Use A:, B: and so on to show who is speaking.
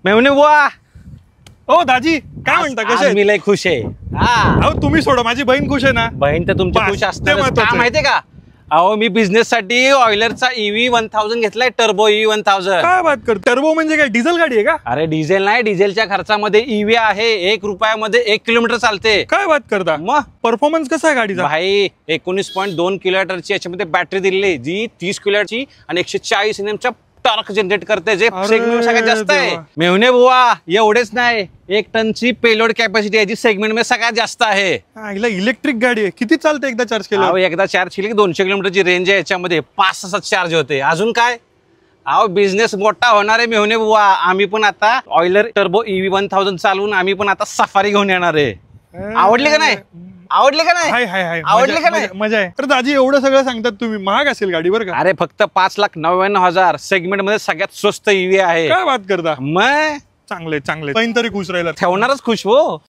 A: मेवणे बुवा,
B: ओ दाजी काय म्हणता, कसे
A: आज मी लय खुश आहे.
B: अहो तुम्ही सोडा, माझी बहीण खुश आहे ना.
A: बहीण तर तुमची
B: बस,
A: खुश
B: ते
A: असते.
B: महत्वाचं आहे.
A: माहितीये का, अहो मी बिझनेस साठी ऑइलरचा EV 1000 घेतलाय, टर्बो EV 1000.
B: काय बात कर, टर्बो म्हणजे काय, डिझेल गाडी आहे का?
A: अरे डिझेल नाही, डिझेलच्या खर्चामध्ये EV आहे. 1 रुपयामध्ये 1 किलोमीटर चालते.
B: काय बात करता,
A: मग
B: परफॉर्मन्स कसा आहे गाडीचा?
A: भाई 19.2 किलोमीटरची याच्यामध्ये बॅटरी दिली, जी 30 किलोमीटरची आणि 140 NM टॉर्क जनरेट करते, जे सेगमेंट सगळ्यात जास्त आहे. मेवणे बुवा, एवढेच नाही, 1 टनची पेलोड कॅपॅसिटी आहे, जी सेगमेंट मध्ये सगळ्यात जास्त आहे.
B: हिला इलेक्ट्रिक गाडी आहे, किती चालते एकदा चार्ज केलं?
A: एकदा चार्ज केली की 200 किलोमीटरची रेंज आहे, याच्यामध्ये 5-6 चार्ज होते. अजून काय, बिझनेस मोठा होणार आहे मेवणे बुवा. आम्ही पण आता ऑइलर टर्बो EV 1000 चालवून आम्ही पण आता सफारी घेऊन येणार आहे. आवडली का नाही? आवडली का नाही? आवडली का नाही?
B: मजा आहे. तर दाजी एवढं सगळं सांगतात तुम्ही, महाग असेल गाडी बरं का?
A: अरे फक्त 5,99,000 सेगमेंट मध्ये सगळ्यात स्वस्त EV आहे.
B: काय बात करता,
A: मग
B: चांगले चांगले, बहीण तरी खुश राहिला.
A: ठेवणारच खुश हो.